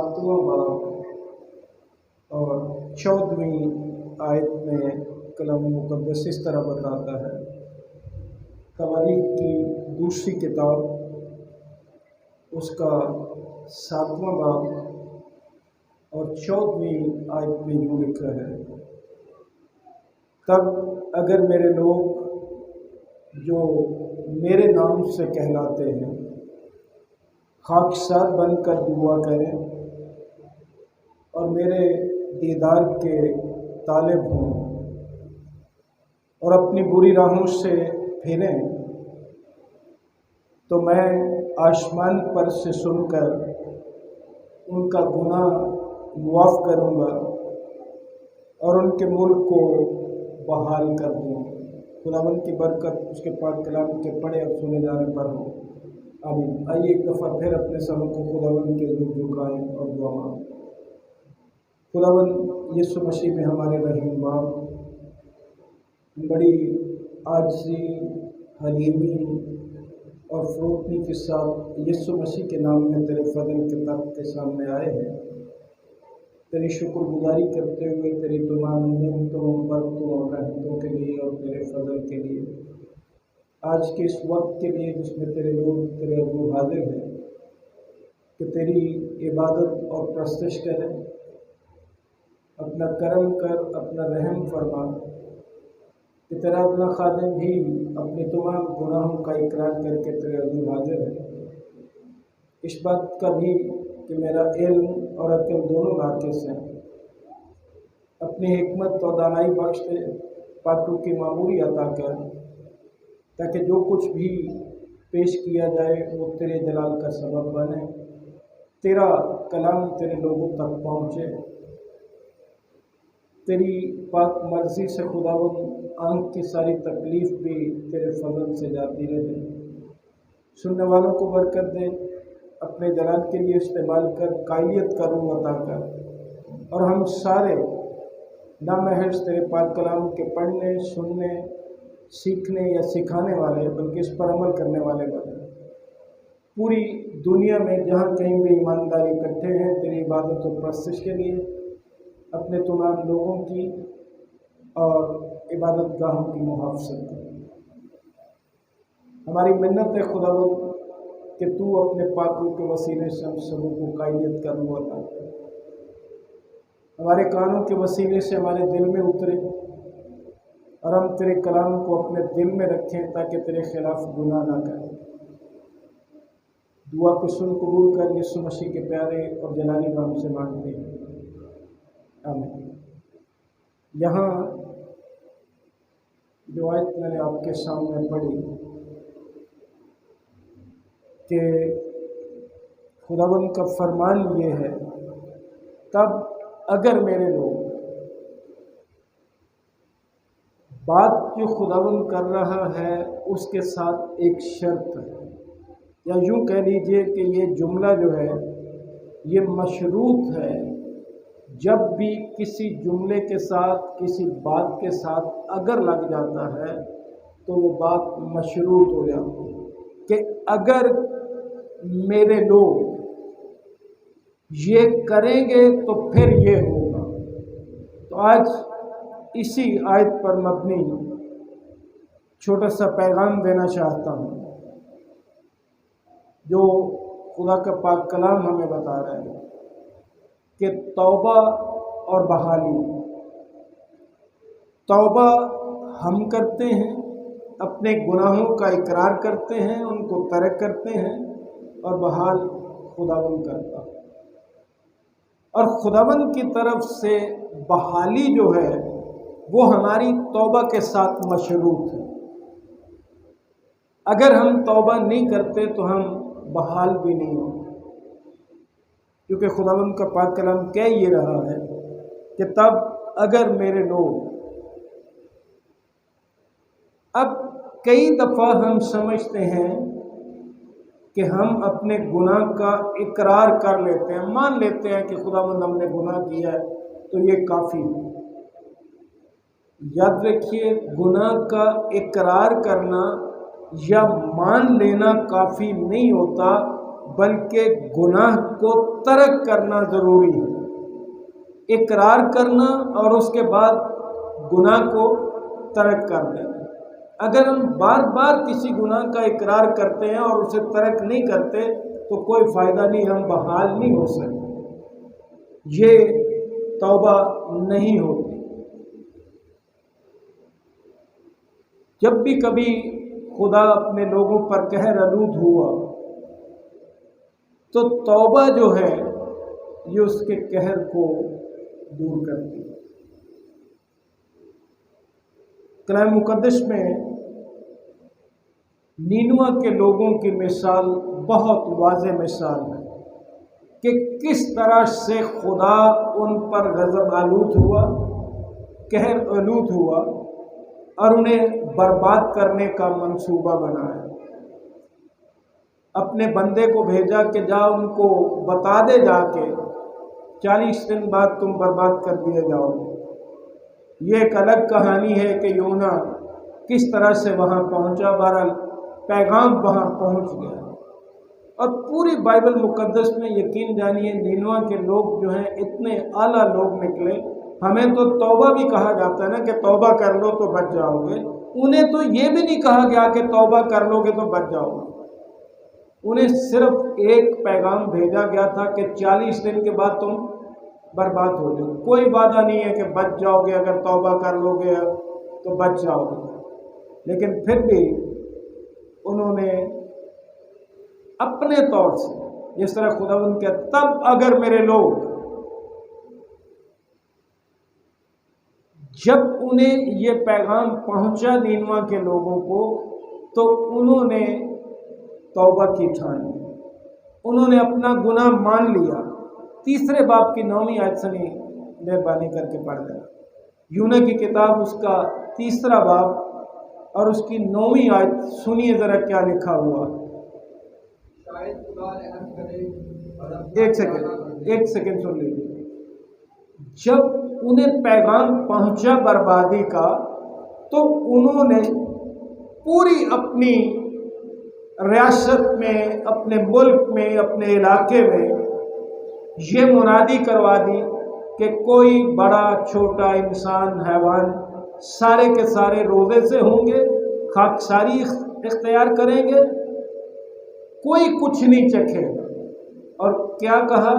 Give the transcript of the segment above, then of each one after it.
7वां बाब और 14वीं आयत में कलाम मुक़द्दस इस तरह बताता है। तवारीख की दूसरी किताब उसका 7वां बाब और 14वीं आयत में यूँ लिखा है, तब अगर मेरे लोग जो मेरे नाम से कहलाते हैं खाकसार बनकर दुआ करें और मेरे दीदार के तालिब हों और अपनी बुरी राहों से फिरें, तो मैं आसमान पर से सुनकर उनका गुनाह मुआफ़ करूँगा और उनके मुल्क को बहाल कर दूँगा। खुदावंद की बरकत उसके पाक कलाम के पढ़े और सुने जाने पर हो, आमीन। आइए एक दफ़ा फिर अपने सरों को खुदावंद के हज़ूर झुकाएं और दुआ मांगें। खुदावंद यीशु मसीह में हमारे रहीम बाप, बड़ी आजिज़ी, हलीमी और फ़रोतनी के साथ यीशु मसीह के नाम में तेरे फजल के तख्त के सामने आए हैं, तेरी शुक्रगुजारी करते हुए तेरी तमाम नेमतों, बरकतों और रहमतों के लिए और तेरे फजल के लिए, आज के इस वक्त के लिए जिसमें तेरे लोग तेरे हज़ूर हाज़िर हैं कि तेरी इबादत और प्रस्तश करें। अपना करम कर, अपना रहम फरमा कि तेरा अपना खादिम भी अपने तमाम गुनाहों का इकरार करके तेरे हज़ूर हाज़िर है। इस बात का भी कि मेरा इल्म और अक्ल दोनों नाक़िस हैं, अपनी हिकमत और दानाई बख्श दे, पाकों की मामूरी अता कर, ताकि जो कुछ भी पेश किया जाए वो तेरे जलाल का सबब बने, तेरा कलाम तेरे लोगों तक पहुँचे। तेरी पाक मर्ज़ी से खुदावंद आँख की सारी तकलीफ़ भी तेरे फजल से जाती रहे। सुनने वालों को बरकत दे, अपने जलाल के लिए इस्तेमाल कर, कायलियत का रूह अता कर और हम सारे ना महज तेरे पाक कलाम के पढ़ने, सुनने, सीखने या सिखाने वाले, बल्कि इस पर अमल करने वाले बने। पूरी दुनिया में जहाँ कहीं भी ईमानदारी इकट्ठे हैं तेरी इबादत और प्रस्तश के लिए, अपने तमाम लोगों की और इबादत गाहों की मुहाफ़ज़त कर। हमारी मिन्नत है खुदावंद कि तू अपने पाकों के वसीले से हम सबों को कायलियत का रूह अता कर, हमारे कानों के वसीले से हमारे दिल में उतरे और हम तेरे कलाम को अपने दिल में रखें ताकि तेरे खिलाफ गुनाह ना करें। दुआ को सुन कबूल कर, यीशु मसीह के प्यारे और जलाली नाम से मांगते हैं, आमीन। यहाँ जो आयत मैंने आपके सामने पढ़ी कि खुदावंद का फरमान ये है, तब अगर मेरे लोग, बात जो खुदावंद कर रहा है उसके साथ एक शर्त है, या यूँ कह लीजिए कि ये जुमला जो है ये मशरूत है। जब भी किसी जुमले के साथ, किसी बात के साथ अगर लग जाता है तो वो बात मशरूत हो जाती है कि अगर मेरे लोग ये करेंगे तो फिर ये होगा। तो आज इसी आयत पर मबनी छोटा सा पैगाम देना चाहता हूँ जो खुदा का पाक कलाम हमें बता रहा है कि तौबा और बहाली। तौबा हम करते हैं, अपने गुनाहों का इकरार करते हैं, उनको तर्क करते हैं, और बहाल खुदावंद करता है। और खुदावंद की तरफ से बहाली जो है वो हमारी तौबा के साथ मशरूत है। अगर हम तौबा नहीं करते तो हम बहाल भी नहीं होते, क्योंकि खुदावंद का पाक कलाम कह ये रहा है कि तब अगर मेरे लोग। अब कई दफ़ा हम समझते हैं कि हम अपने गुनाह का इकरार कर लेते हैं, मान लेते हैं कि खुदावंद हमने गुनाह किया है तो ये काफ़ी है। याद रखिए, गुनाह का इकरार करना या मान लेना काफ़ी नहीं होता, बल्कि गुनाह को तर्क करना ज़रूरी है। इकरार करना और उसके बाद गुनाह को तर्क कर देना। अगर हम बार बार किसी गुनाह का इकरार करते हैं और उसे तर्क नहीं करते तो कोई फ़ायदा नहीं, हम बहाल नहीं हो सकते। ये तौबा नहीं होती। जब भी कभी खुदा अपने लोगों पर कहर आलूद हुआ तो तौबा जो है ये उसके कहर को दूर करती है। कलाम मुकद्दस में नीनवा के लोगों की मिसाल बहुत वाज़ेह मिसाल है कि किस तरह से खुदा उन पर गज़ब आलूद हुआ, कहर आलूद हुआ और उन्हें बर्बाद करने का मंसूबा बनाया। अपने बंदे को भेजा कि जा उनको बता दे जाके 40 दिन बाद तुम बर्बाद कर दिए जाओगे। ये एक अलग कहानी है कि योना किस तरह से वहाँ पहुँचा। बहरहाल पैगाम वहाँ पहुँच गया। और पूरी बाइबल मुकद्दस में यकीन जानिए नीनवा के लोग जो हैं इतने आला लोग निकले। हमें तो तौबा भी कहा जाता है ना कि तौबा कर लो तो बच जाओगे। उन्हें तो ये भी नहीं कहा गया कि तौबा कर लोगे तो बच जाओगे। उन्हें सिर्फ एक पैगाम भेजा गया था कि 40 दिन के बाद तुम बर्बाद हो जाओ। कोई वादा नहीं है कि बच जाओगे, अगर तौबा कर लोगे तो बच जाओगे। लेकिन फिर भी उन्होंने अपने तौर से, जिस तरह खुदावंद के तब अगर मेरे लोग, जब उन्हें ये पैगाम पहुंचा नीनवा के लोगों को तो उन्होंने तौबा की ठानी, उन्होंने अपना गुनाह मान लिया। 3 बाब की 9वीं आयत से मेहरबानी करके पढ़ देना। यूना की किताब उसका 3 बाब और उसकी 9वीं आयत सुनिए ज़रा क्या लिखा हुआ। एक सेकेंड सुन लीजिए। जब उन्हें पैगाम पहुंचा बर्बादी का तो उन्होंने पूरी अपनी रियासत में, अपने मुल्क में, अपने इलाके में ये मुनादी करवा दी कि कोई बड़ा छोटा इंसान, हैवान, सारे के सारे रोज़े से होंगे, खाकसारी इख्तियार करेंगे, कोई कुछ नहीं चखेगा। और क्या कहा?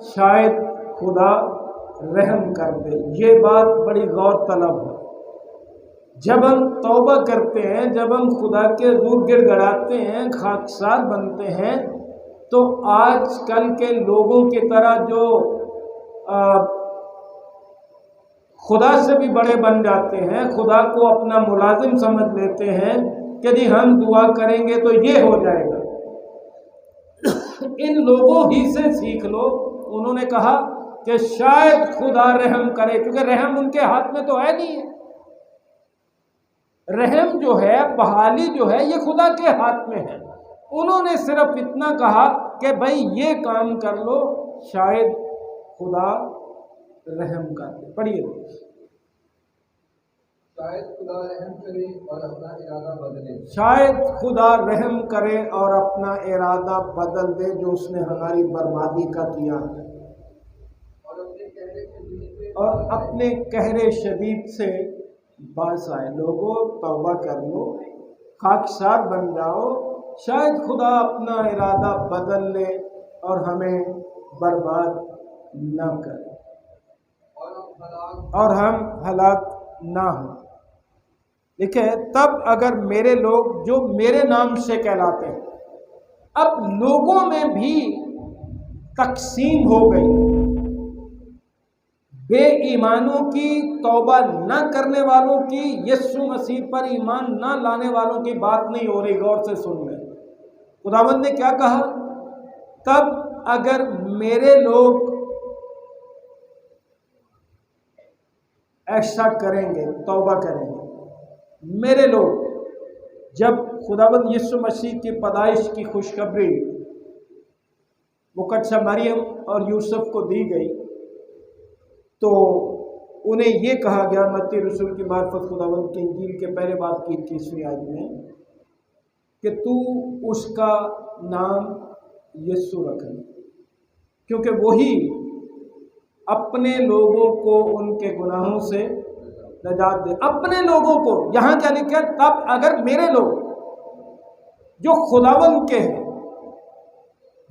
शायद खुदा रहम कर दे। ये बात बड़ी गौर तलब है। जब हम तौबा करते हैं, जब हम खुदा के हज़ूर गिड़गिड़ाते हैं, खाकसार बनते हैं, तो आजकल के लोगों की तरह जो खुदा से भी बड़े बन जाते हैं, खुदा को अपना मुलाजिम समझ लेते हैं कि जी हम दुआ करेंगे तो ये हो जाएगा। इन लोगों ही से सीख लो। उन्होंने कहा कि शायद खुदा रहम करे, क्योंकि रहम उनके हाथ में तो है नहीं है। रहम जो है, बहाली जो है, ये खुदा के हाथ में है। उन्होंने सिर्फ इतना कहा कि भाई ये काम कर लो, शायद खुदा रहम कर दे। पढ़िए। शायद खुदा रहम करे और अपना इरादा बदले। शायद खुदा रहम करे और अपना इरादा बदल दे जो उसने हमारी बर्बादी का किया है, और अपने कहरे शदीद से बास आए। लोगों तौबा कर लो, खाकसार बन जाओ, शायद खुदा अपना इरादा बदल ले और हमें बर्बाद ना करे और हम हलाक ना हो। देखिए, तब अगर मेरे लोग जो मेरे नाम से कहलाते हैं, अब लोगों में भी तकसीम हो गई। बेईमानों की, तौबा न करने वालों की, यीशु मसीह पर ईमान न लाने वालों की बात नहीं हो रही। गौर से सुन लें, खुदावंद ने क्या कहा? तब अगर मेरे लोग ऐसा करेंगे, तौबा करेंगे, मेरे लोग, जब खुदावंद यीशु मसीह की पैदाइश की खुशखबरी मुकद्दसा मरियम और यूसुफ को दी गई तो उन्हें ये कहा गया मत्ती रसूल की मार्फत खुदावंद की इंजील के पहले बाब की 21वीं आयत में कि तू उसका नाम यीशु रखें, क्योंकि वही अपने लोगों को उनके गुनाहों से नजात दे। अपने लोगों को, यहाँ क्या लिखा है? तब अगर मेरे लोग जो खुदावंद के हैं,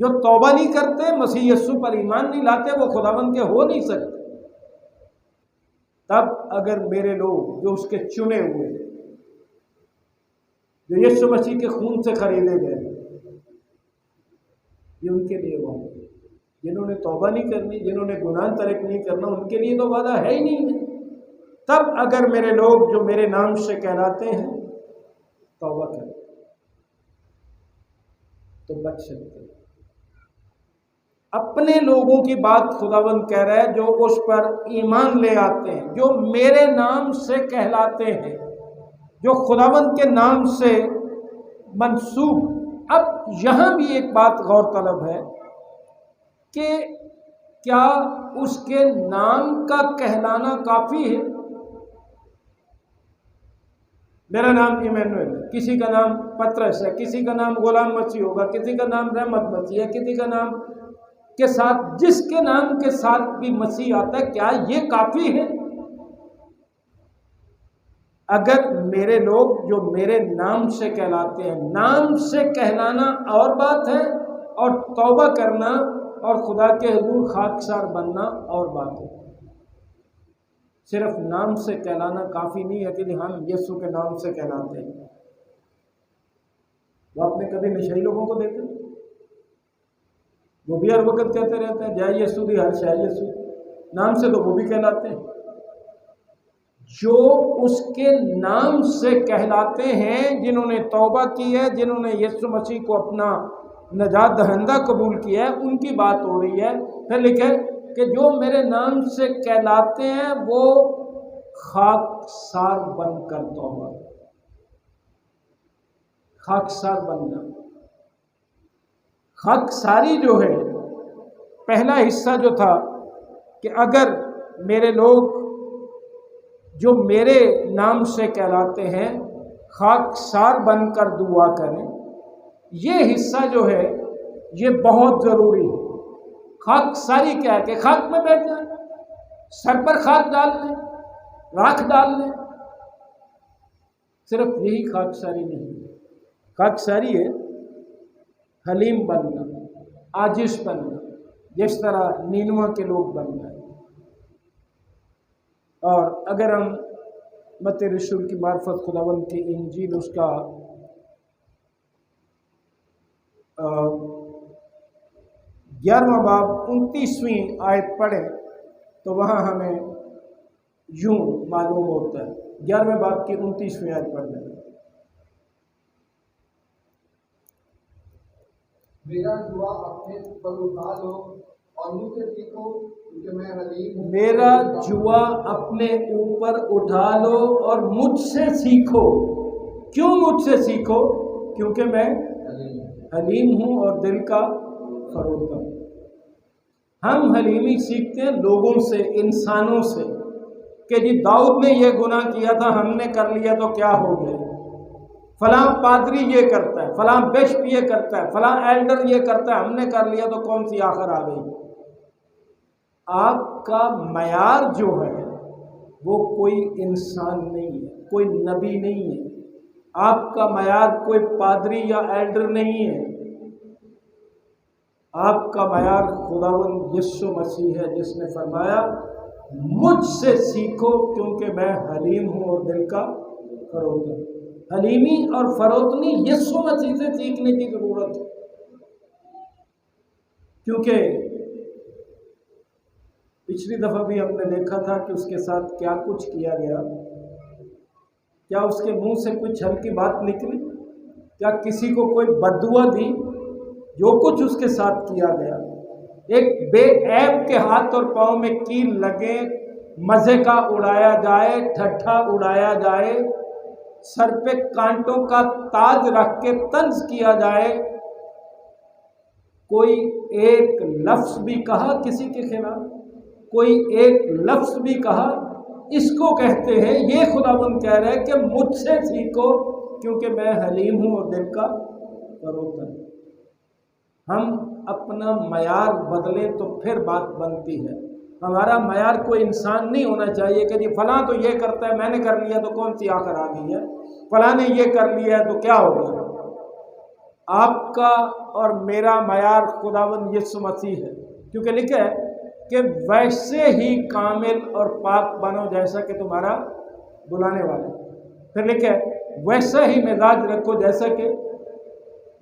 जो तौबा नहीं करते, मसीह यीशु पर ईमान नहीं लाते, वो खुदावंद के हो नहीं सकते। तब अगर मेरे लोग जो उसके चुने हुए, जो यीशु मसीह के खून से खरीदे गए, ये उनके लिए वादा है। जिन्होंने तौबा नहीं करनी, जिन्होंने गुनाह तर्क नहीं करना, उनके लिए तो वादा है ही नहीं है। तब अगर मेरे लोग जो मेरे नाम से कहलाते हैं तौबा करें तो बच सकते हैं। अपने लोगों की बात खुदावंद कह रहा है, जो उस पर ईमान ले आते हैं, जो मेरे नाम से कहलाते हैं, जो खुदावंद के नाम से मंसूब। अब यहाँ भी एक बात गौरतलब है कि क्या उसके नाम का कहलाना काफ़ी है? मेरा नाम इमैनुएल है, किसी का नाम पतरस है, किसी का नाम गुलाम मसीह होगा, किसी का नाम रहमत मसीह है, किसी का नाम के साथ, जिसके नाम के साथ भी मसीह आता है, क्या ये काफ़ी है? अगर मेरे लोग जो मेरे नाम से कहलाते हैं, नाम से कहलाना और बात है, और तौबा करना और खुदा के हुजूर खाकसार बनना और बात है। सिर्फ नाम से कहलाना काफ़ी नहीं है कि हम यीशु के नाम से कहलाते हैं। वो आपने कभी नशेड़ी लोगों को देखा? वो भी हर वक्त कहते रहते हैं जय यीशु दी हर शय यीशु, नाम से तो वो भी कहलाते हैं। जो उसके नाम से कहलाते हैं, जिन्होंने तौबा की है, जिन्होंने यीशु मसीह को अपना नजात दहिंदा कबूल किया है, उनकी बात हो रही है। फिर लिखे कि जो मेरे नाम से कहलाते हैं वो खाकसार बनकर तौबा, खाकसार बनना। खाकसारी जो है, पहला हिस्सा जो था कि अगर मेरे लोग जो मेरे नाम से कहलाते हैं खाकसार बनकर दुआ करें, ये हिस्सा जो है ये बहुत ज़रूरी है। खाकसारी क्या है? कि खाक में बैठ जाए, सर पर खाक डाल लें, राख डाल लें। सिर्फ यही खाकसारी नहीं है। खाकसारी है हलीम बनना, आजिश बनना, जिस तरह नीनुआ के लोग बन गए। और अगर हम मत्ती रसूल की मार्फत खुदावंद की इंजील उसका 11वां बाब 29वीं आयत पढ़ें तो वहाँ हमें यूं मालूम होता है। 11वें बाब की 29वीं आयत पढ़ लें। मेरा जुआ अपने ऊपर उठा लो और मुझसे सीखो क्योंकि मैं हलीम हूँ। मेरा जुआ अपने ऊपर उठा लो और मुझसे सीखो। क्यों मुझसे सीखो? क्योंकि मैं हलीम हूँ और दिल का फरोख्त हूँ। हम हलीमी सीखते हैं लोगों से, इंसानों से, कि जी दाऊद ने ये गुनाह किया था, हमने कर लिया तो क्या हो गया, फलां पादरी ये करता है, फलां बिशप ये करता है, फलां एल्डर ये करता है, हमने कर लिया तो कौन सी आखिर आ गई। आपका मयार जो है वो कोई इंसान नहीं है, कोई नबी नहीं है। आपका मयार कोई पादरी या एल्डर नहीं है। आपका मयार खुदावंद यीशु मसीह है, जिसने फरमाया मुझसे सीखो क्योंकि मैं हलीम हूँ और दिल का फरोख्त हूँ। हलीमी और फरोतनी यीशु मसीह से सीखने की जरूरत है, क्योंकि पिछली दफा भी हमने देखा था कि उसके साथ क्या कुछ किया गया। क्या उसके मुंह से कुछ हल्की बात निकली? क्या किसी को कोई बद्दुआ दी? जो कुछ उसके साथ किया गया, एक बेऐब के हाथ और पांव में कील लगे, मजे का उड़ाया जाए, ठट्ठा उड़ाया जाए, सर पे कांटों का ताज रख के तंज किया जाए, कोई एक लफ्ज भी कहा किसी के खिलाफ, कोई एक लफ्ज भी कहा, इसको कहते हैं, ये खुदावंद कह रहे हैं कि मुझसे सीखो क्योंकि मैं हलीम हूँ और दिल का फरोख्त हूँ। हम अपना मयार बदलें तो फिर बात बनती है। हमारा मयार कोई इंसान नहीं होना चाहिए कि जी फलां तो ये करता है, मैंने कर लिया तो कौन सी आखिर आ गई है, फलां ने ये कर लिया है तो क्या हो गया। आपका और मेरा मयार खुदावंद यीशु मसीह है, क्योंकि लिखा है कि वैसे ही कामिल और पाक बनो जैसा कि तुम्हारा बुलाने वाला। फिर लिखा है वैसा ही मिजाज रखो जैसा कि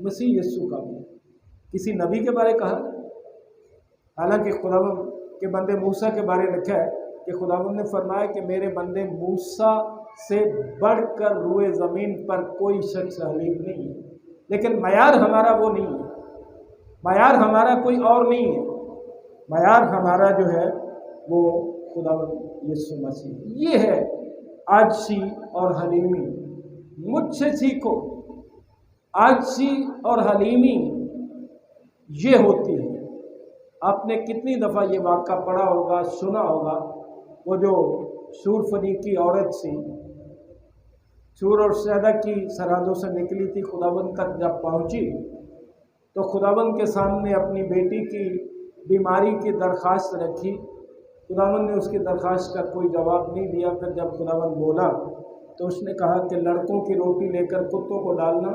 मसीह यीशु का भी। किसी नबी के बारे कहा, हालांकि खुदावंद के बंदे मूसा के बारे लिखा है कि खुदावंद ने फरमाया कि मेरे बंदे मूसा से बढ़कर रुए ज़मीन पर कोई शख्स हलीम नहीं है। लेकिन मयार हमारा वो नहीं है, मयार हमारा कोई और नहीं है, मयार हमारा जो है वो खुदावंद यीशु मसीह। ये है आजसी और हलीमी। मुझसे सीखो। आजसी और हलीमी ये होती है। आपने कितनी दफ़ा ये वाक़ा पढ़ा होगा, सुना होगा, वो जो शूरफनी की औरत सी सूर और सैदा की सरहदों से निकली थी, खुदावंद तक जब पहुंची तो खुदावंद के सामने अपनी बेटी की बीमारी की दरख्वास्त रखी। खुदावंद ने उसकी दरख्वास्त का कोई जवाब नहीं दिया। फिर जब खुदावंद बोला तो उसने कहा कि लड़कों की रोटी लेकर कुत्तों को डालना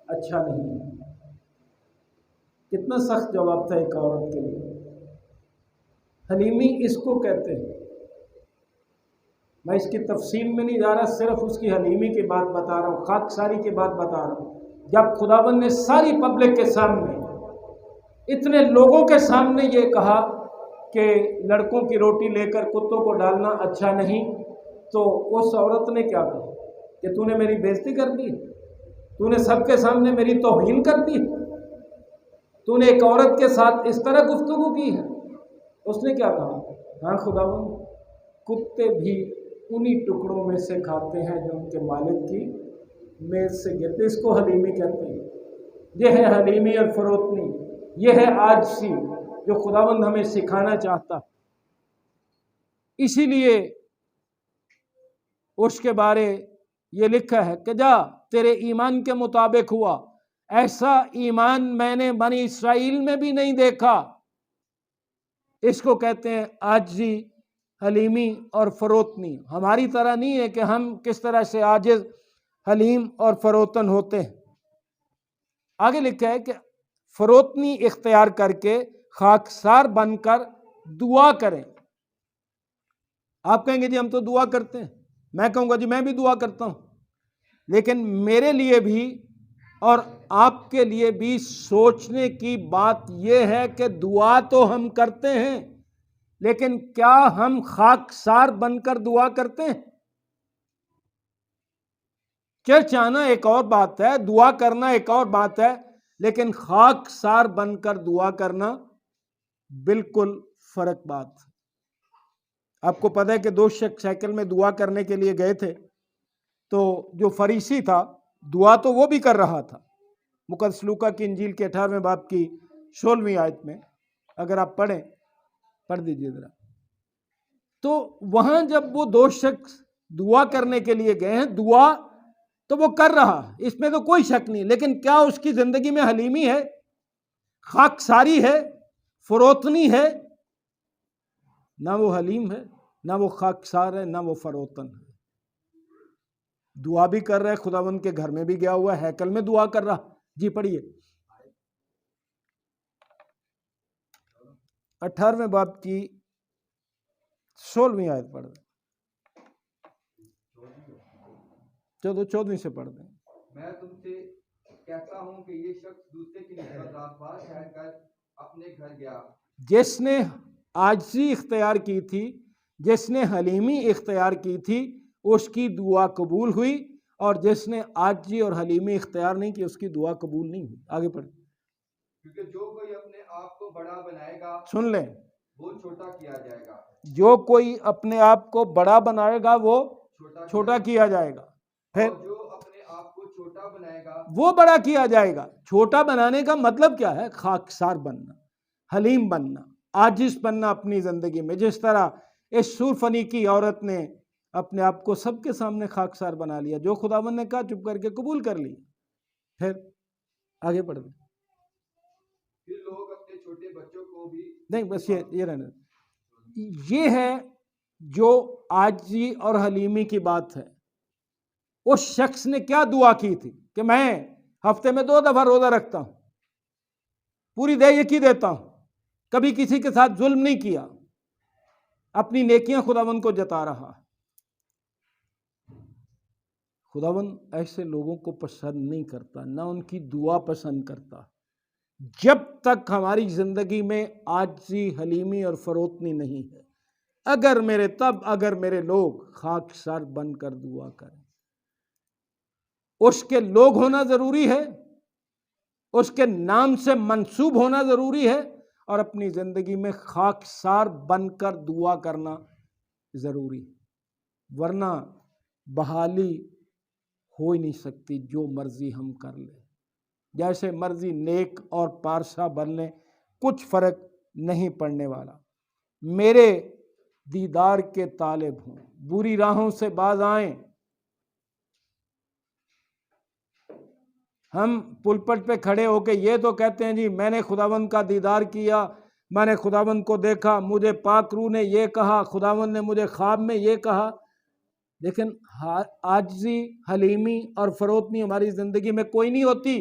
अच्छा नहीं है। कितना सख्त जवाब था एक औरत के लिए। हलीमी इसको कहते हैं। मैं इसकी तफसील में नहीं जा रहा, सिर्फ उसकी हलीमी की बात बता रहा हूँ, खाकसारी की बात बता रहा हूँ। जब खुदावंद ने सारी पब्लिक के सामने, इतने लोगों के सामने ये कहा कि लड़कों की रोटी लेकर कुत्तों को डालना अच्छा नहीं, तो उस औरत ने क्या कहा कि तूने मेरी बेइज्जती कर दी, तूने सबके सामने मेरी तौहीन कर दी, तूने एक औरत के साथ इस तरह गुफ्तगू की है। उसने क्या कहा, हाँ खुदावंद, कुत्ते भी उन्हीं टुकड़ों में से खाते हैं जो उनके मालिक की मेज से गिरते। इसको हलीमी कहते हैं। यह है हलीमी और फरोतनी, यह है आजसी जो खुदावंद हमें सिखाना चाहता। इसीलिए उसके बारे ये लिखा है कि जा तेरे ईमान के मुताबिक हुआ, ऐसा ईमान मैंने बनी इस्राइल में भी नहीं देखा। इसको कहते हैं आजी, हलीमी और फरोतनी। हमारी तरह नहीं है कि हम किस तरह से आजिज, हलीम और फरोतन होते हैं। आगे लिखा है कि फरोतनी इख्तियार करके खाकसार बनकर दुआ करें। आप कहेंगे जी हम तो दुआ करते हैं, मैं कहूँगा जी मैं भी दुआ करता हूँ, लेकिन मेरे लिए भी और आपके लिए भी सोचने की बात यह है कि दुआ तो हम करते हैं, लेकिन क्या हम खाकसार बनकर दुआ करते हैं? चर्च आना एक और बात है, दुआ करना एक और बात है, लेकिन खाकसार बनकर दुआ करना बिल्कुल फर्क बात। आपको पता है कि दो शख्स साइकिल में दुआ करने के लिए गए थे, तो जो फरीसी था दुआ तो वो भी कर रहा था। मुक़द्दस लूका की इंजील के 18वें बाब की 16वीं आयत में अगर आप पढ़ दीजिए जरा, तो वहां जब वो दो शख्स दुआ करने के लिए गए हैं, दुआ तो वो कर रहा, इसमें तो कोई शक नहीं, लेकिन क्या उसकी जिंदगी में हलीमी है, खाकसारी है, फरोतनी है? ना वो हलीम है, ना वो खाकसार है, ना वो फरोतन है। दुआ भी कर रहा है, खुदावंद के घर में भी गया हुआ है, हैकल में दुआ कर रहा। जी पढ़िए 18वें बाब की 16वीं आयत पढ़ दें, 14वीं से पढ़ दें। मैं तुमसे कहता हूं कि ये शख्स दूसरे की निस्बत रात बार ठहरकर अपने घर गया। जिसने आजिज़ी इख्तियार की थी, जिसने हलीमी इख्तियार की थी, उसकी दुआ कबूल हुई, और जिसने आजिज़ी और हलीमी इख्तियार नहीं की, उसकी दुआ कबूल नहीं हुई। आगे पढ़। क्योंकि जो कोई अपने आप को बड़ा बनाएगा, सुन लें, वो छोटा किया जाएगा। जो कोई अपने आप को बड़ा बनाएगा वो छोटा किया जाएगा। फिर जो अपने आप को छोटा बनाएगा वो बड़ा किया जाएगा। छोटा बनाने का मतलब क्या है? खाकसार बनना, हलीम बनना, आजिज बनना अपनी जिंदगी में। जिस तरह इस सूरफनी की औरत ने अपने आप को सबके सामने खाकसार बना लिया, जो खुदावंद ने कहा चुप करके कबूल कर लिया। फिर आगे पढ़ दे। को भी नहीं, बस ये रहने, ये है जो आजी और हलीमी की बात है। उस शख्स ने क्या दुआ की थी कि मैं हफ्ते में 2 दफा रोजा रखता हूं, पूरी देयकी देता हूं, कभी किसी के साथ जुल्म नहीं किया, अपनी नेकियां खुदावन को जता रहा। खुदावन ऐसे लोगों को पसंद नहीं करता, ना उनकी दुआ पसंद करता। जब तक हमारी जिंदगी में आजी, हलीमी और फरोतनी नहीं है, अगर मेरे लोग खाकसार बनकर दुआ करें। उसके लोग होना जरूरी है, उसके नाम से मंसूब होना जरूरी है, और अपनी जिंदगी में खाकसार बनकर दुआ करना जरूरी, वरना बहाली हो ही नहीं सकती। जो मर्जी हम कर ले, जैसे मर्जी नेक और पारसा बन ले, कुछ फर्क नहीं पड़ने वाला। मेरे दीदार के तालिब हों, बुरी राहों से बाज आएं। हम पुलपट पे खड़े होके ये तो कहते हैं जी मैंने खुदावंद का दीदार किया, मैंने खुदावंद को देखा, मुझे पाक रूह ने ये कहा, खुदावंद ने मुझे ख्वाब में ये कहा। लेकिन आजी, हलीमी और फरोतनी हमारी जिंदगी में कोई नहीं होती।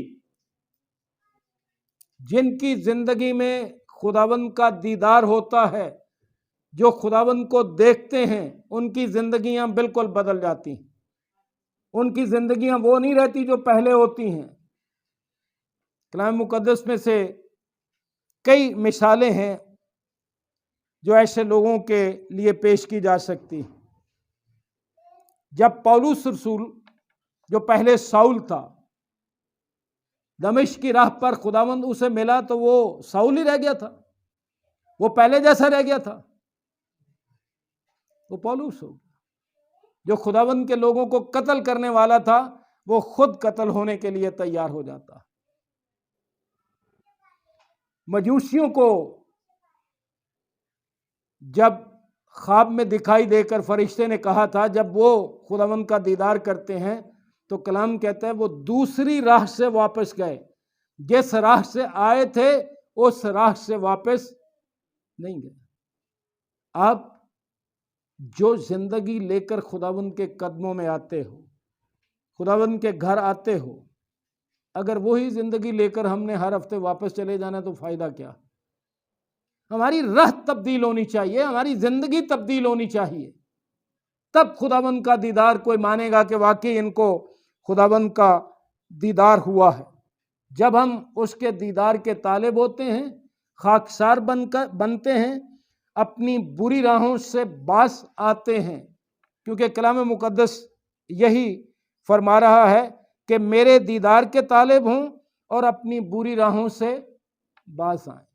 जिनकी जिंदगी में खुदावंद का दीदार होता है, जो खुदावंद को देखते हैं, उनकी जिंदगियां बिल्कुल बदल जाती हैं। उनकी जिंदगियां वो नहीं रहती जो पहले होती हैं। कलाम मुकद्दस में से कई मिसालें हैं जो ऐसे लोगों के लिए पेश की जा सकती। जब पौलुस रसूल, जो पहले साउल था, दमिश्क की राह पर खुदावंद उसे मिला तो वो साउल ही रह गया था, वो पहले जैसा रह गया था। वो पौलुस हो गया। जो खुदावंद के लोगों को कत्ल करने वाला था, वो खुद कत्ल होने के लिए तैयार हो जाता। मजूसियों को जब ख्वाब में दिखाई देकर फरिश्ते ने कहा था, जब वो खुदावंद का दीदार करते हैं तो कलाम कहता है वो दूसरी राह से वापस गए, जिस राह से आए थे उस राह से वापस नहीं गए। आप जो जिंदगी लेकर खुदावंद के कदमों में आते हो, खुदावंद के घर आते हो, अगर वही जिंदगी लेकर हमने हर हफ्ते वापस चले जाना तो फायदा क्या। हमारी राह तब्दील होनी चाहिए, हमारी जिंदगी तब्दील होनी चाहिए, तब खुदावंद का दीदार कोई मानेगा कि वाकई इनको खुदावंद का दीदार हुआ है। जब हम उसके दीदार के तालिब होते हैं, खाकसार बनते हैं, अपनी बुरी राहों से बास आते हैं, क्योंकि कलाम मुकद्दस यही फरमा रहा है कि मेरे दीदार के तालिब हों और अपनी बुरी राहों से बास आएं।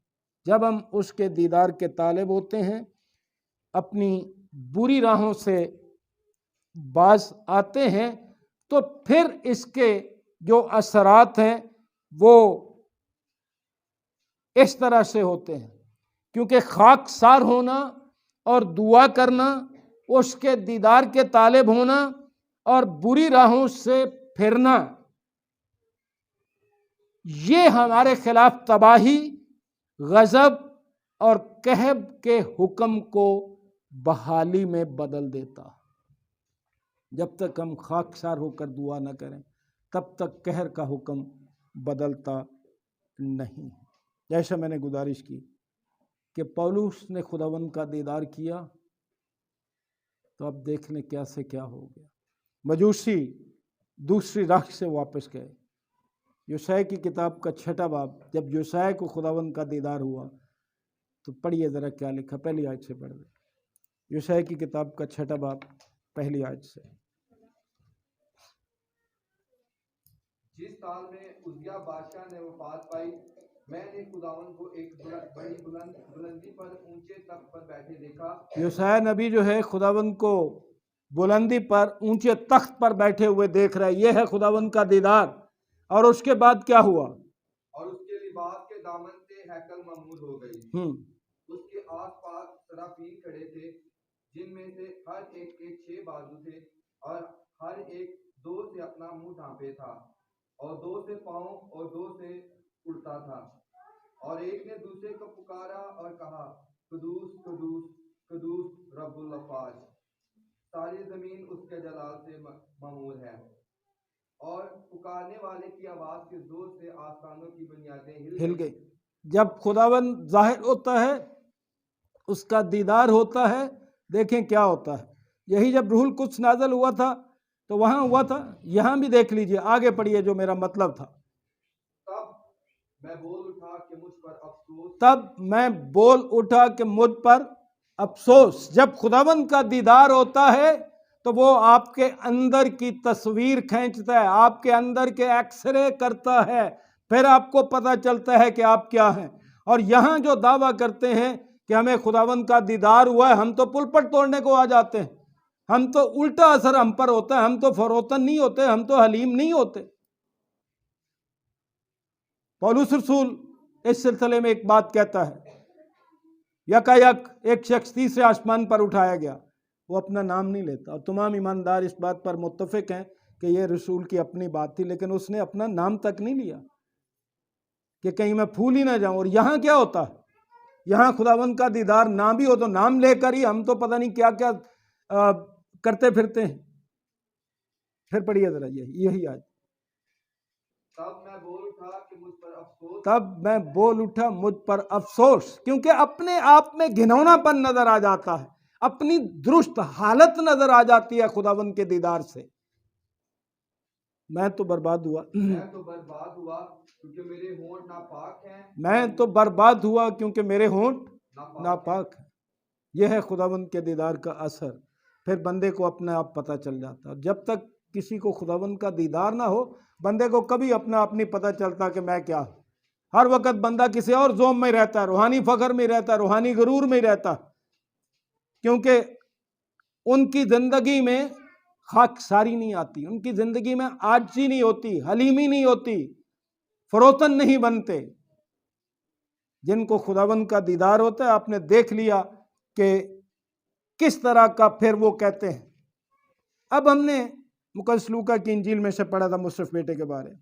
जब हम उसके दीदार के तालिब होते हैं, अपनी बुरी राहों से बास आते हैं, तो फिर इसके जो असरात हैं वो इस तरह से होते हैं, क्योंकि खाकसार होना और दुआ करना, उसके दीदार के तालिब होना और बुरी राहों से फिरना, ये हमारे खिलाफ तबाही, गजब और कहब के हुक्म को बहाली में बदल देता। जब तक हम खाकसार होकर दुआ न करें, तब तक कहर का हुक्म बदलता नहीं। जैसा मैंने गुजारिश की कि पौलुस ने खुदावंद का दीदार किया, तो अब देख लें क्या से क्या हो गया। मजूसी दूसरी राह से वापस गए। योशाया की किताब का 6वां बाब, जब योशाया को खुदावंद का दीदार हुआ तो पढ़िए ज़रा क्या लिखा, पहली आयत से पढ़ दे। योशाया की किताब का 6वां बाब पहली आयत से। जिस साल में उजिया बादशाह ने वफात पाई, मैंने खुदावंद को एक बड़ी बुलंदी पर ऊंचे तख्त पर बैठे देखा। योशाया नबी जो है खुदावंद को बुलंदी पर ऊंचे तख्त पर बैठे हुए देख रहा है। यह है खुदावंद का दीदार। और उसके बाद क्या हुआ? और उसके लिबास के दामन से हैकल ममूद हो गई। उसके आसपास सराफीन खड़े थे, जिनमें से हर एक के 6 बाजू थे, और हर एक 2 से अपना मुंह ढांपे था, और 2 से पांव और 2 से उड़ता था, और एक ने दूसरे को पुकारा और कहा, कुदूस कुदूस कुदूस रब्बुल अफ़ाज, सारी जमीन उसके जलाल से ममूर है। और पुकारने वाले की आवाज के जोर से आसमानों की बुनियादें हिल गई। जब खुदावंद जाहिर होता है, उसका दीदार होता है, देखें क्या होता है। यही जब रूहुल कुद्स नाज़िल हुआ था तो वहां हुआ था, यहां भी देख लीजिए, आगे पढ़िए जो मेरा मतलब था। तब मैं बोल उठा कि मुझ पर अफसोस, तब मैं बोल उठा कि मुझ पर अफसोस। जब खुदावंद का दीदार होता है तो वो आपके अंदर की तस्वीर खींचता है, आपके अंदर के एक्सरे करता है, फिर आपको पता चलता है कि आप क्या हैं। और यहाँ जो दावा करते हैं कि हमें खुदावंद का दीदार हुआ है, हम तो पुलपट तोड़ने को आ जाते हैं, हम तो उल्टा असर हम पर होता है, हम तो फरोतन नहीं होते, हम तो हलीम नहीं होते। पौलुस रसूल इस सिलसिले में एक बात कहता है, यकायक एक शख्स तीसरे आसमान पर उठाया गया, वो अपना नाम नहीं लेता, और तमाम ईमानदार इस बात पर मुत्तफिक हैं कि यह रसूल की अपनी बात थी, लेकिन उसने अपना नाम तक नहीं लिया कि कहीं मैं भूल ही ना जाऊं। और यहाँ क्या होता है, यहाँ खुदावंद का दीदार ना भी हो तो नाम लेकर ही हम तो पता नहीं क्या क्या करते फिरते हैं। फिर पढ़िए जरा यही आज, तब मैं बोल उठा कि मुझ पर अफसोस, तब मैं बोल उठा मुझ पर अफसोस, क्योंकि अपने आप में घिनौनापन नजर आ जाता है, अपनी दुरुस्त हालत नजर आ जाती है खुदावंद के दीदार से। मैं तो बर्बाद हुआ, मैं तो बर्बाद हुआ क्योंकि मेरे होंठ नापाक हैं, मैं तो बर्बाद हुआ क्योंकि मेरे होंठ नापाक है। यह है खुदावंद के दीदार का असर। फिर बंदे को अपने आप पता चल जाता है। जब तक किसी को खुदावंद का दीदार ना हो, बंदे को कभी अपना आप नहीं पता चलता कि मैं क्या हूं। हर वक्त बंदा किसी और जोम में रहता है, रूहानी फखर में रहता है, रूहानी गुरूर में रहता है, क्योंकि उनकी जिंदगी में खाकसारी नहीं आती, उनकी जिंदगी में आजी नहीं होती, हलीमी नहीं होती, फरोतन नहीं बनते। जिनको खुदावंद का दीदार होता है, आपने देख लिया कि किस तरह का फिर वो कहते हैं। अब हमने मुक़द्दस लूका की इंजील में से पढ़ा था मुशर्रफ बेटे के बारे।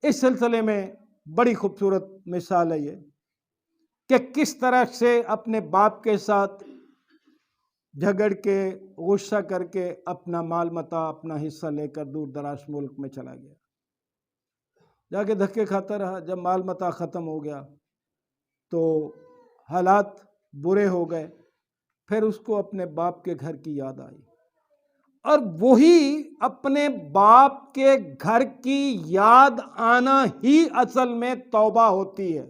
इस सिलसिले में बड़ी खूबसूरत मिसाल है ये कि किस तरह से अपने बाप के साथ झगड़ के, गुस्सा करके अपना माल मता, अपना हिस्सा लेकर दूर दराज मुल्क में चला गया, जाके धक्के खाता रहा। जब माल मता ख़त्म हो गया तो हालात बुरे हो गए, फिर उसको अपने बाप के घर की याद आई, और वही अपने बाप के घर की याद आना ही असल में तौबा होती है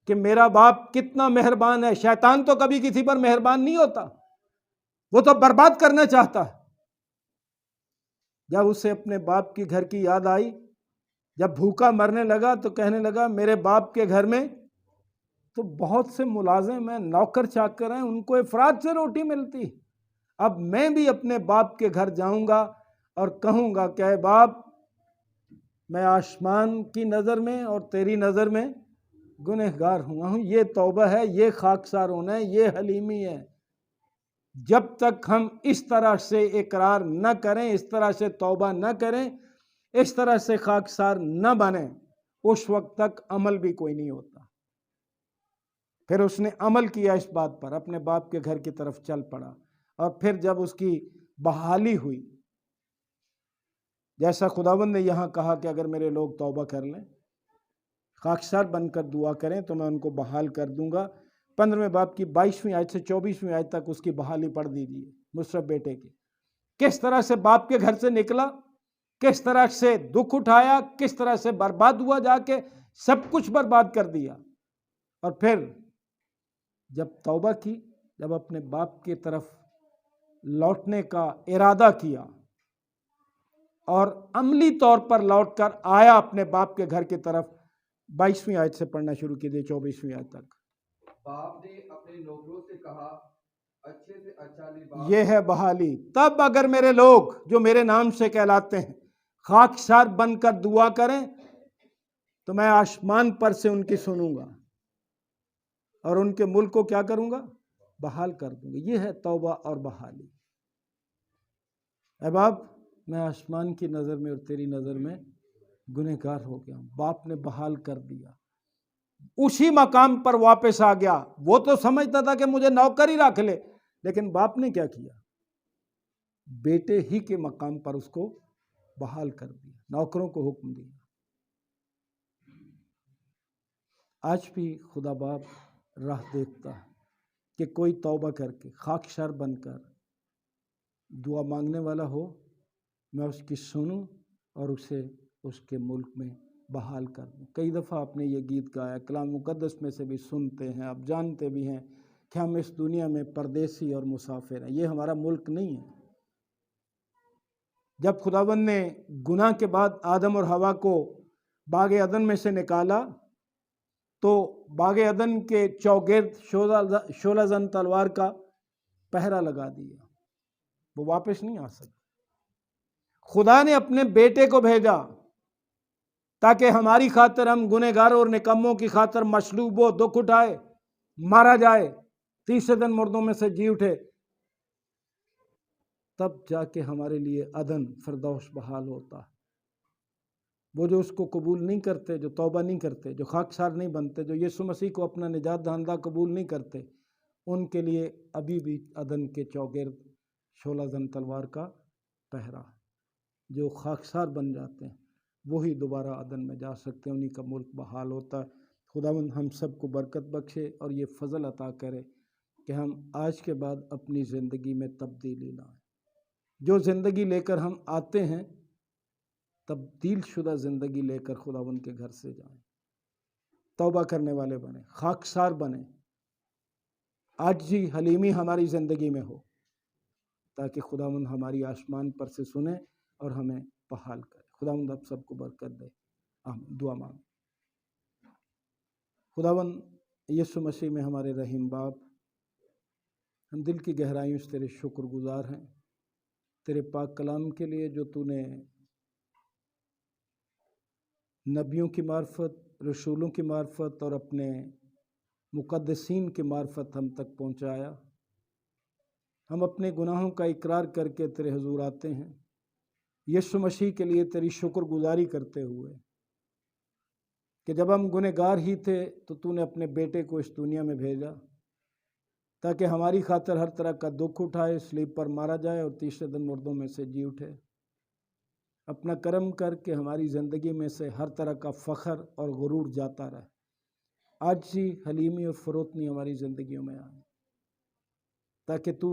कि मेरा बाप कितना मेहरबान है। शैतान तो कभी किसी पर मेहरबान नहीं होता, वो तो बर्बाद करना चाहता है। जब उसे अपने बाप की घर की याद आई, जब भूखा मरने लगा तो कहने लगा मेरे बाप के घर में तो बहुत से मुलाजिम हैं, नौकर चाकर हैं, उनको इफरात से रोटी मिलती, अब मैं भी अपने बाप के घर जाऊंगा और कहूंगा कि बाप, मैं आसमान की नज़र में और तेरी नज़र में गुनहगार हुआ हूँ। ये तौबा है, ये खाकसार होना है, ये हलीमी है। जब तक हम इस तरह से इकरार न करें, इस तरह से तौबा न करें, इस तरह से खाकसार न बने, उस वक्त तक अमल भी कोई नहीं होता। फिर उसने अमल किया इस बात पर, अपने बाप के घर की तरफ चल पड़ा, और फिर जब उसकी बहाली हुई, जैसा खुदावंद ने यहाँ कहा कि अगर मेरे लोग तौबा कर लें, खाकसार बनकर दुआ करें तो मैं उनको बहाल कर दूंगा। 15वें बाब की 22वीं आयत से 24वीं आयत तक उसकी बहाली पढ़ दीजिए मुशर्रफ बेटे की। किस तरह से बाप के घर से निकला, किस तरह से दुख उठाया, किस तरह से बर्बाद हुआ, जाके सब कुछ बर्बाद कर दिया, और फिर जब तौबा की, जब अपने बाप की तरफ लौटने का इरादा किया और अमली तौर पर लौटकर आया अपने बाप के घर की तरफ, 22वीं आयत से पढ़ना शुरू कीजिए 24वीं आयत तक। बाप ने अपने नौकरों से कहा, अच्छे से अच्छा लिबास, यह है बहाली। तब अगर मेरे लोग जो मेरे नाम से कहलाते हैं खाकसार बनकर दुआ करें तो मैं आसमान पर से उनकी सुनूंगा और उनके मुल्क को क्या करूंगा, बहाल कर दूंगा। यह है तौबा और बहाली। ऐ बाप, मैं आसमान की नज़र में और तेरी नज़र में गुनहगार हो गया, बाप ने बहाल कर दिया, उसी मकाम पर वापस आ गया। वो तो समझता था कि मुझे नौकर ही रख ले, लेकिन बाप ने क्या किया, बेटे ही के मकाम पर उसको बहाल कर दिया, नौकरों को हुक्म दिया। आज भी खुदा बाप राह देखता है कि कोई तौबा करके खाकसार बनकर दुआ मांगने वाला हो, मैं उसकी सुनूं और उसे उसके मुल्क में बहाल कर दूं। कई दफ़ा आपने ये गीत गाया, कलाम मुक़द्दस में से भी सुनते हैं, आप जानते भी हैं कि हम इस दुनिया में परदेसी और मुसाफिर हैं, ये हमारा मुल्क नहीं है। जब खुदावंद ने गुनाह के बाद आदम और हवा को बाग अदन में से निकाला तो बाग अदन के चौगिर्द 16 जन तलवार का पहरा लगा दिया, वो वापस नहीं आ सकते। खुदा ने अपने बेटे को भेजा ताकि हमारी खातिर, हम गुनहगारों और निकम्मों की खातिर मसलूब हो, दुख उठाए, मारा जाए, तीसरे दिन मुर्दों में से जी उठे, तब जाके हमारे लिए अदन फिरदौस बहाल होता है। वो जो उसको कबूल नहीं करते, जो तौबा नहीं करते, जो खाकसार नहीं बनते, जो यीशु मसीह को अपना निजात दहिंदा कबूल नहीं करते, उनके लिए अभी भी अदन के चौगिर्द 16 जन तलवार का पहरा। जो खाकसार बन जाते हैं वही दोबारा अदन में जा सकते हैं, उन्हीं का मुल्क बहाल होता है। खुदावंद हम सबको बरकत बख्शे और ये फ़ज़ल अता करे कि हम आज के बाद अपनी ज़िंदगी में तब्दीली लाएं। जो ज़िंदगी लेकर हम आते हैं, तब्दील शुदा ज़िंदगी लेकर खुदावंद के घर से जाएं, तौबा करने वाले बने, खाकसार बने, आजिज़ी हलीमी हमारी ज़िंदगी में हो, ताकि खुदावंद हमारी आसमान पर से सुने और हमें बहाल करे। खुदावंद आप सबको बरकत दे। आमीन। दुआ मांग। खुदावंद यीशु मसीह में हमारे रहीम बाप, हम दिल की गहराइयों से तेरे शुक्रगुजार हैं तेरे पाक कलाम के लिए, जो तूने नबियों की मार्फत, रसूलों की मार्फत और अपने मुक़द्दसीन की मार्फत हम तक पहुँचाया। हम अपने गुनाहों का इकरार करके तेरे हुजूर आते हैं, यीशु मसीह के लिए तेरी शुक्रगुजारी करते हुए कि जब हम गुनहगार ही थे तो तूने अपने बेटे को इस दुनिया में भेजा ताकि हमारी खातिर हर तरह का दुख उठाए, स्लीब पर मारा जाए और तीसरे दिन मुर्दों में से जी उठे। अपना करम करके हमारी ज़िंदगी में से हर तरह का फ़ख्र और गुरूर जाता रहे। आज ही हलीमी और फ़रोतनी हमारी ज़िंदगियों में आए ताकि तू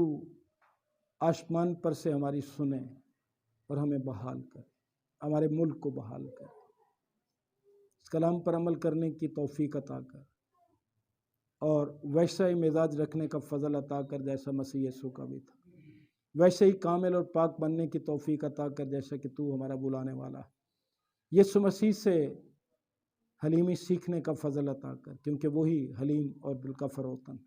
आसमान पर से हमारी सुने और हमें बहाल कर, हमारे मुल्क को बहाल कर, इस कलाम पर अमल करने की तौफीक अता कर और वैसा ही मिजाज रखने का फ़ज़ल अता कर जैसा मसीह यीशु का भी था, वैसे ही कामिल और पाक बनने की तौफीक अता कर जैसा कि तू हमारा बुलाने वाला है। यीशु मसीह से हलीमी सीखने का फ़ज़ल अता कर, क्योंकि वही हलीम और दिल का फ़रोतन।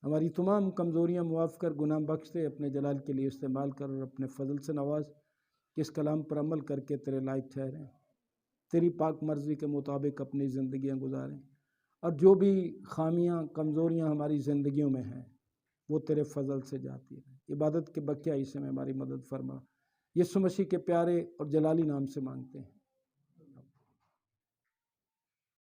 हमारी तमाम कमज़ोरियाँ मुआफ़ कर, गुनाह बख्श दे, अपने जलाल के लिए इस्तेमाल कर और अपने फ़ज़ल से नवाज कि इस कलाम पर अमल करके तेरे लायक ठहरें, तेरी पाक मर्ज़ी के मुताबिक अपनी ज़िंदगियाँ गुजारें और जो भी ख़ामियाँ कमज़ोरियाँ हमारी ज़िंदगियों में हैं वो तेरे फ़ज़ल से जाती हैं। इबादत के बकिया हिस्से में हमारी मदद फरमा, यीशु मसीह के प्यारे और जलाली नाम से मांगते हैं।